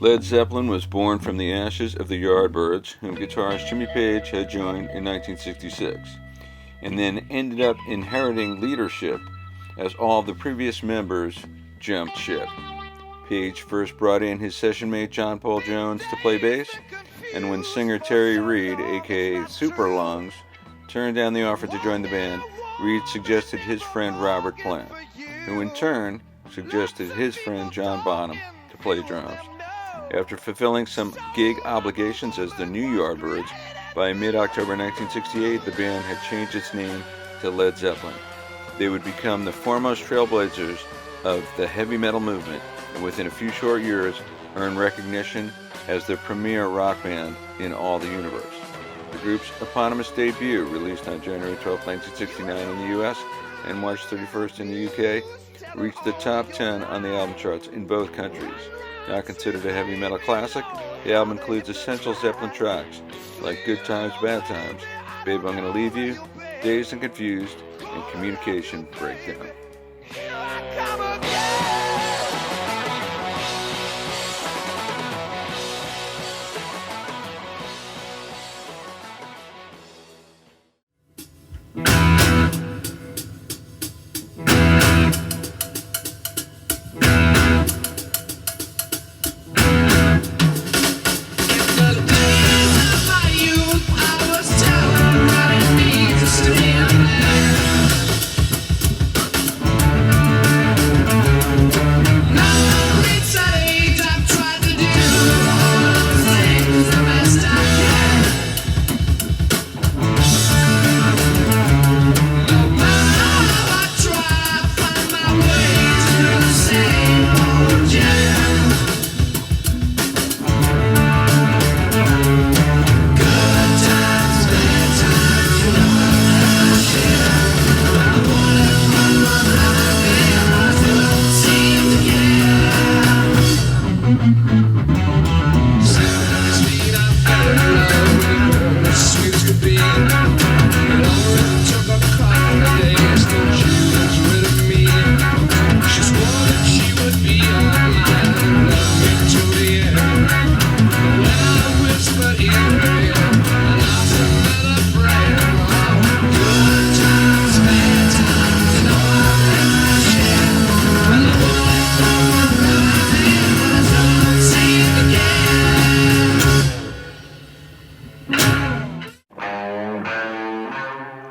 Led Zeppelin was born from the ashes of the Yardbirds, whom guitarist Jimmy Page had joined in 1966, and then ended up inheriting leadership as all of the previous members jumped ship. Page first brought in his session mate John Paul Jones to play bass, and when singer Terry Reid, aka Super Lungs, turned down the offer to join the band, Reid suggested his friend Robert Plant, who in turn suggested his friend John Bonham to play drums. After fulfilling some gig obligations as the New Yardbirds, by mid-October 1968, the band had changed its name to Led Zeppelin. They would become the foremost trailblazers of the heavy metal movement, and within a few short years, earn recognition as the premier rock band in all the universe. The group's eponymous debut, released on January 12, 1969 in the US and March 31st in the UK, reached the top 10 on the album charts in both countries. Now considered a heavy metal classic, the album includes essential Zeppelin tracks like Good Times, Bad Times, Babe I'm Gonna Leave You, Dazed and Confused, and Communication Breakdown.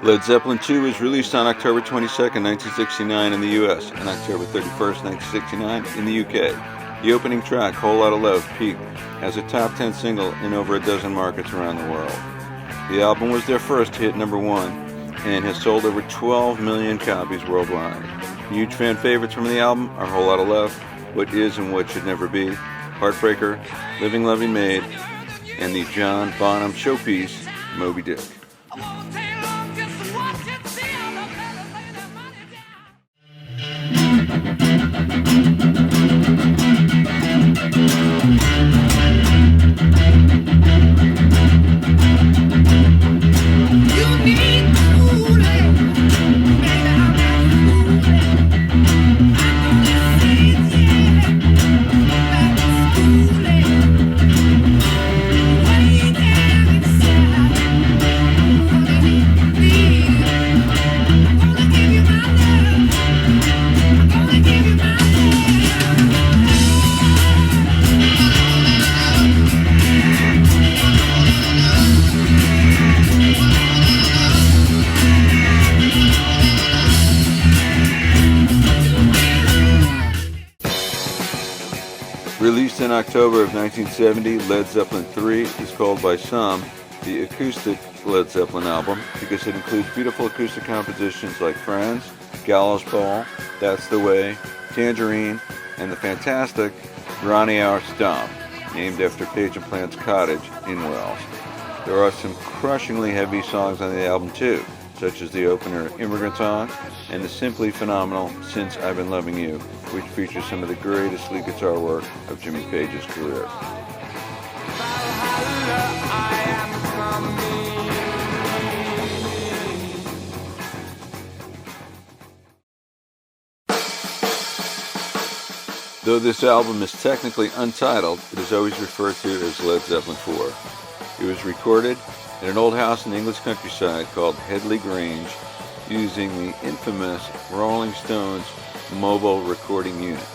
Led Zeppelin II was released on October 22, 1969 in the US and October 31, 1969 in the UK. The opening track, Whole Lotta Love, peaked as a top 10 single in over a dozen markets around the world. The album was their first hit #1 and has sold over 12 million copies worldwide. Huge fan favorites from the album are Whole Lotta Love, What Is and What Should Never Be, Heartbreaker, Living Loving Maid, and the John Bonham showpiece, Moby Dick. Released in October of 1970, Led Zeppelin III is called by some the acoustic Led Zeppelin album because it includes beautiful acoustic compositions like Friends, Gallows Pole, That's the Way, Tangerine, and the fantastic Ronnie Our Stomp, named after Page and Plant's cottage in Wales. There are some crushingly heavy songs on the album too, such as the opener Immigrant Song and the simply phenomenal Since I've Been Loving You, which features some of the greatest lead guitar work of Jimmy Page's career. Though this album is technically untitled, it is always referred to as Led Zeppelin 4. It was recorded in an old house in the English countryside called Headley Grange using the infamous Rolling Stones mobile recording unit.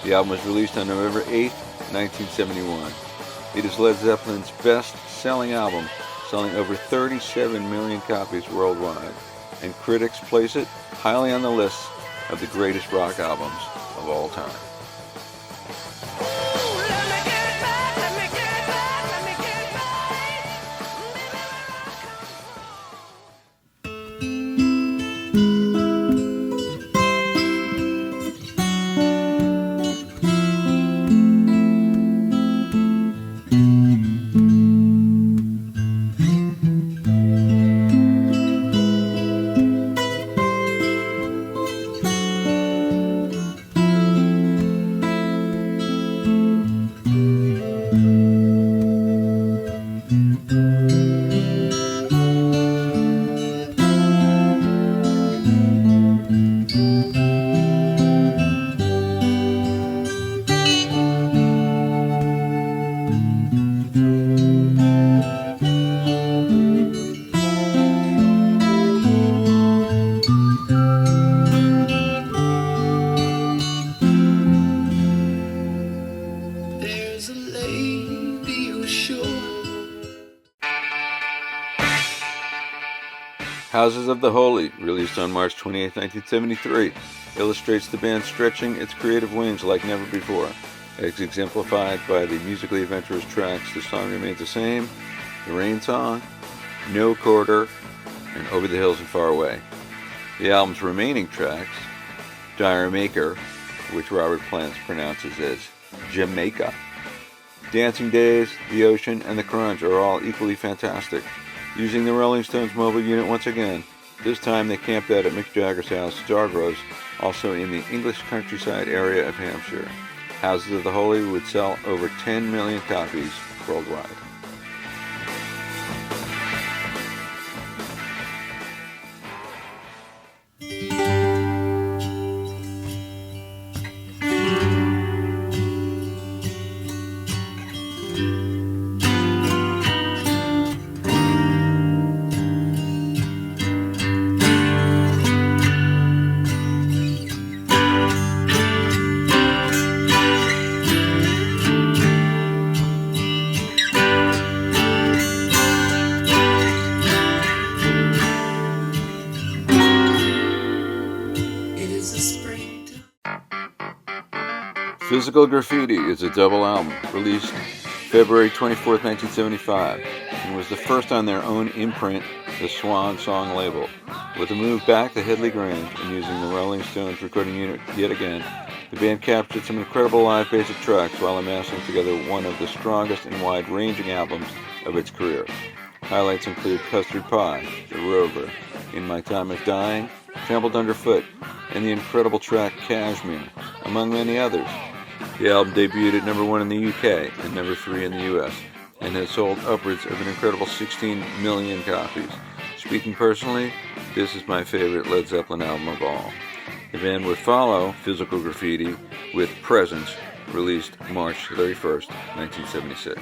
The album was released on November 8, 1971. It is Led Zeppelin's best-selling album, selling over 37 million copies worldwide, and critics place it highly on the list of the greatest rock albums of all time. Houses of the Holy, released on March 28, 1973, illustrates the band stretching its creative wings like never before. As exemplified by the musically adventurous tracks The Song Remains the Same, The Rain Song, No Quarter, and Over the Hills and Far Away. The album's remaining tracks, Dire Maker, which Robert Plant pronounces as Jamaica, Dancing Days, The Ocean, and The Crunch are all equally fantastic. Using the Rolling Stones mobile unit once again, this time they camped out at Mick Jagger's house, Stargroves, also in the English countryside area of Hampshire. Houses of the Holy would sell over 10 million copies worldwide. Physical Graffiti is a double album, released February 24, 1975, and was the first on their own imprint, the Swan Song label. With a move back to Headley Grange and using the Rolling Stones recording unit yet again, the band captured some incredible live basic tracks while amassing together one of the strongest and wide-ranging albums of its career. Highlights include Custard Pie, The Rover, In My Time of Dying, Trampled Underfoot, and the incredible track Cashmere, among many others. The album debuted at number 1 in the UK and number 3 in the US, and has sold upwards of an incredible 16 million copies. Speaking personally, this is my favorite Led Zeppelin album of all. The band would follow Physical Graffiti with Presence, released March 31st, 1976.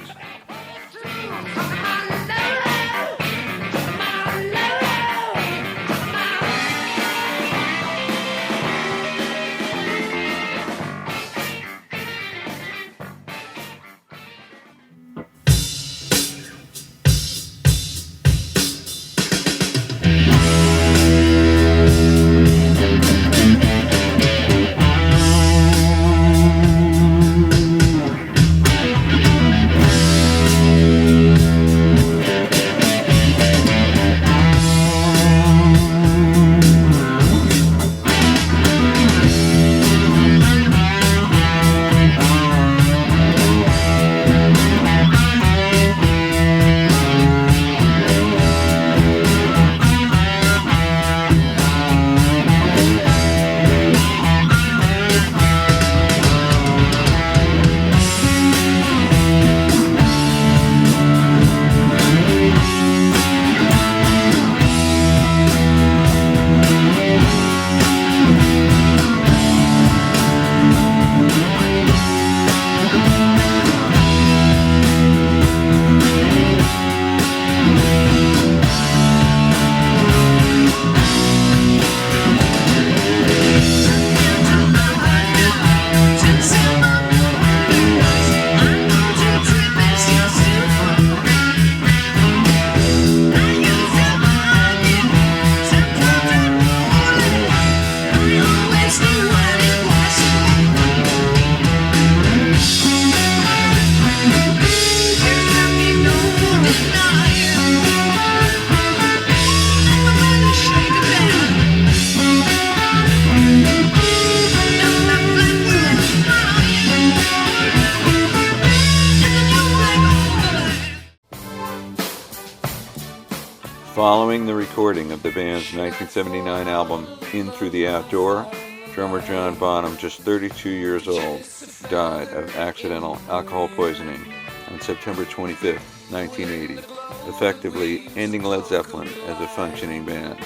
Following the recording of the band's 1979 album In Through the Outdoor, drummer John Bonham, just 32 years old, died of accidental alcohol poisoning on September 25, 1980, effectively ending Led Zeppelin as a functioning band.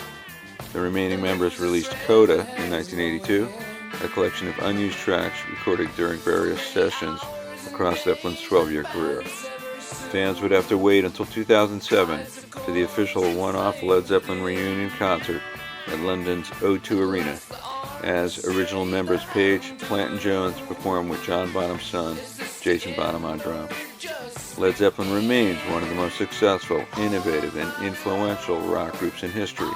The remaining members released Coda in 1982, a collection of unused tracks recorded during various sessions across Zeppelin's 12-year career. Fans would have to wait until 2007 for the official one-off Led Zeppelin reunion concert at London's O2 Arena, as original members Page, Plant and Jones performed with John Bonham's son, Jason Bonham, on drums. Led Zeppelin remains one of the most successful, innovative, and influential rock groups in history,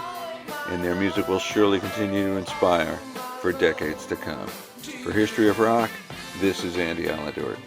and their music will surely continue to inspire for decades to come. For History of Rock, this is Andy Aledort.